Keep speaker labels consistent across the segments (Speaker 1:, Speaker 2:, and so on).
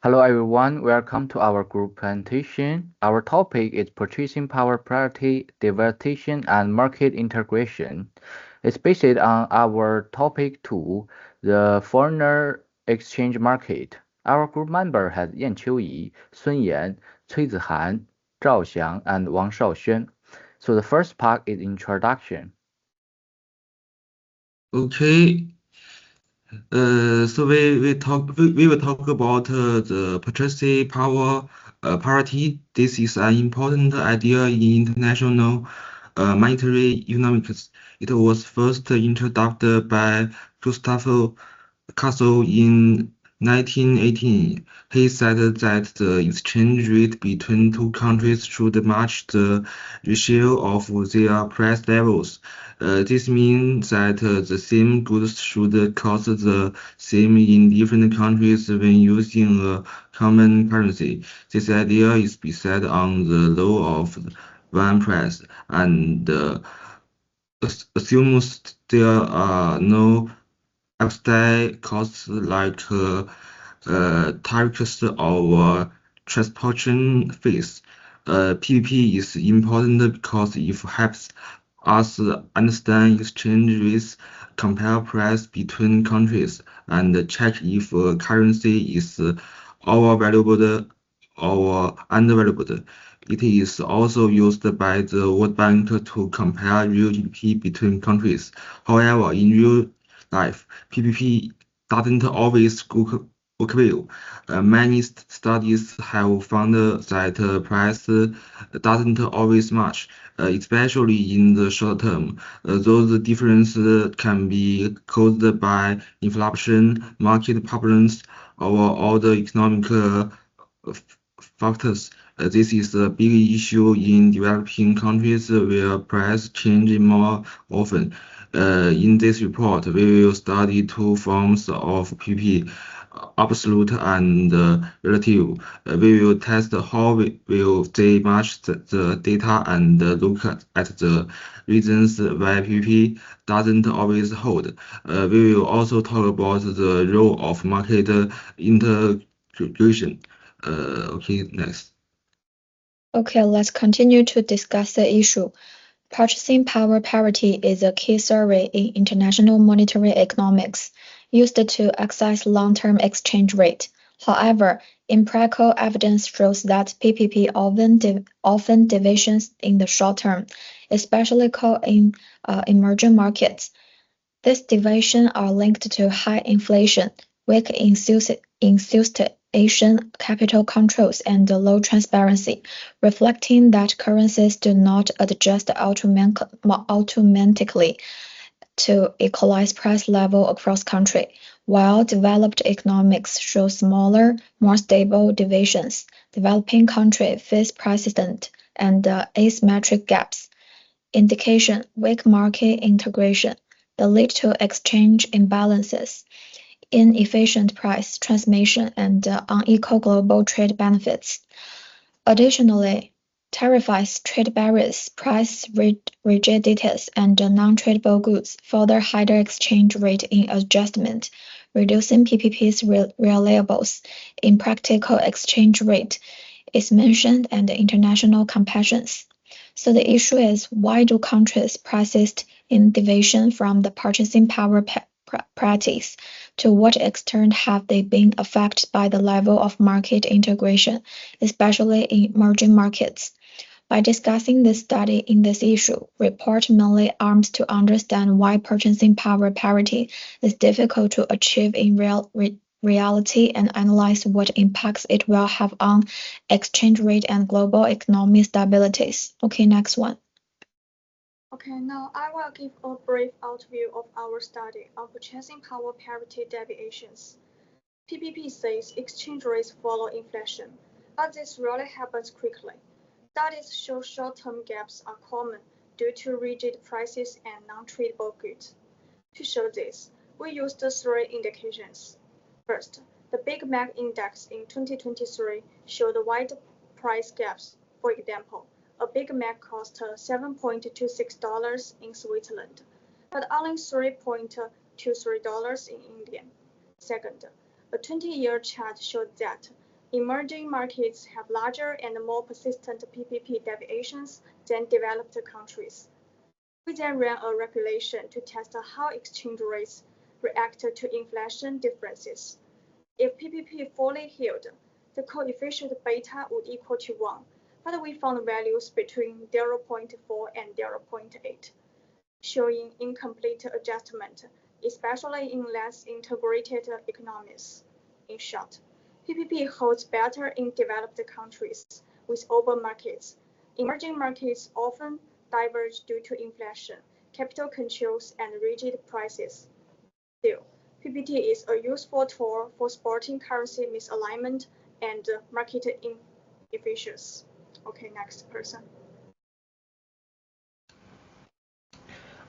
Speaker 1: Hello everyone, welcome to our group presentation. Our topic is purchasing power parity, diversification, and market integration. It's based on our topic 2, the foreign exchange market. Our group member has Yan Qiuyi, Sun Yan, Cui Zihan, Zhao Xiang, and Wang Shaoxuan. So the first part is introduction.
Speaker 2: Okay, so we will talk about the purchasing power parity. This is an important idea in international monetary economics. It was first introduced by Gustavo Castle in 1918. He said that the exchange rate between two countries should match the ratio of their price levels. This means that the same goods should cost the same in different countries when using a common currency. This idea is based on the law of one price and assumes there are no outside costs like tariffs or transportation fees. PPP is important because it helps us understand exchange rates, compare price between countries, and check if a currency is overvalued or undervalued. It is also used by the World Bank to compare real GDP between countries. However, in real life, PPP doesn't always work well. Many studies have found that price doesn't always match, especially in the short term. Those differences can be caused by inflation, market problems, or other economic factors. This is a big issue in developing countries where price change more often. In this report, we will study two forms of PP, absolute and relative. We will test how will they match the data and look at the reasons why PP doesn't always hold. We will also talk about the role of market integration. Okay, next.
Speaker 3: Okay, let's continue to discuss the issue. Purchasing power parity is a key theory in international monetary economics, used to access long-term exchange rate. However, empirical evidence shows that PPP often deviations in the short term, especially in emerging markets. These deviations are linked to high inflation, weak institution capital controls, and low transparency, reflecting that currencies do not adjust automatically to equalize price level across country, while developed economics show smaller, more stable deviations. Developing countries face persistent and asymmetric gaps. Indication: weak market integration. They lead to exchange imbalances, inefficient price transmission, and unequal global trade benefits. Additionally, tariffs, trade barriers, price rigidities, and non-tradable goods further hinder exchange rate in adjustment, reducing PPP's reliables. In practical exchange rate is mentioned and international compassions. So the issue is, why do countries persist in deviation from the purchasing power practice? To what extent have they been affected by the level of market integration, especially in emerging markets? By discussing this study in this issue, report mainly aims to understand why purchasing power parity is difficult to achieve in reality and analyze what impacts it will have on exchange rate and global economic stabilities. Okay, next one.
Speaker 4: Okay, now I will give a brief overview of our study on purchasing power parity deviations. PPP says exchange rates follow inflation, but this rarely happens quickly. Studies show short-term gaps are common due to rigid prices and non-tradable goods. To show this, we used three indications. First, the Big Mac Index in 2023 showed wide price gaps. For example, a Big Mac cost $7.26 in Switzerland, but only $3.23 in India. Second, a 20-year chart showed that Emerging markets have larger and more persistent PPP deviations than developed countries. We then ran a regulation to test how exchange rates react to inflation differences. If PPP fully healed, the coefficient beta would equal to 1, but we found values between 0.4 and 0.8, showing incomplete adjustment, especially in less integrated economies. In short, PPP holds better in developed countries with open markets. Emerging markets often diverge due to inflation, capital controls, and rigid prices. Still, PPT is a useful tool for spotting currency misalignment and market inefficiency. Okay, next person.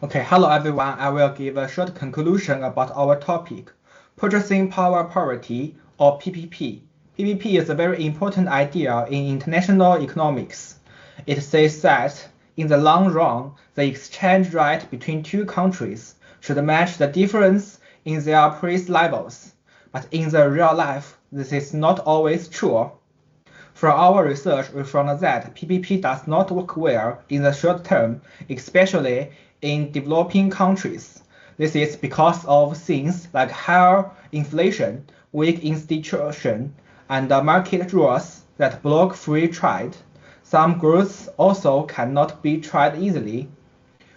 Speaker 5: Okay, hello everyone. I will give a short conclusion about our topic, purchasing power parity or PPP. PPP is a very important idea in international economics. It says that in the long run, the exchange rate between two countries should match the difference in their price levels. But in the real life, this is not always true. From our research, we found that PPP does not work well in the short term, especially in developing countries. This is because of things like higher inflation, weak institutions, and market rules that block free trade. Some goods also cannot be traded easily,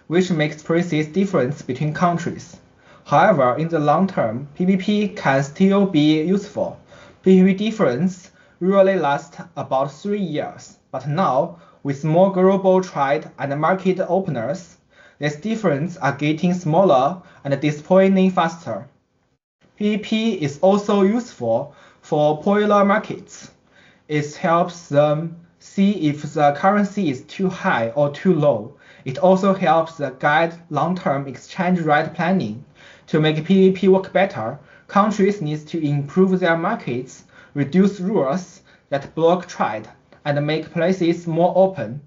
Speaker 5: which makes prices difference between countries. However, in the long term, PPP can still be useful. PPP difference usually lasts about 3 years, but now, with more global trade and market openers, these differences are getting smaller and disappearing faster. PPP is also useful for polar markets. It helps them see if the currency is too high or too low. It also helps guide long-term exchange rate planning. To make PPP work better, countries need to improve their markets, reduce rules that block trade, and make places more open.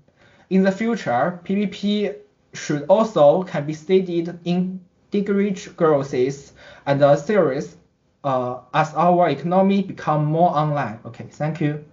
Speaker 5: In the future, PPP should also can be studied in degree growth and series as our economy become more online. Okay, thank you.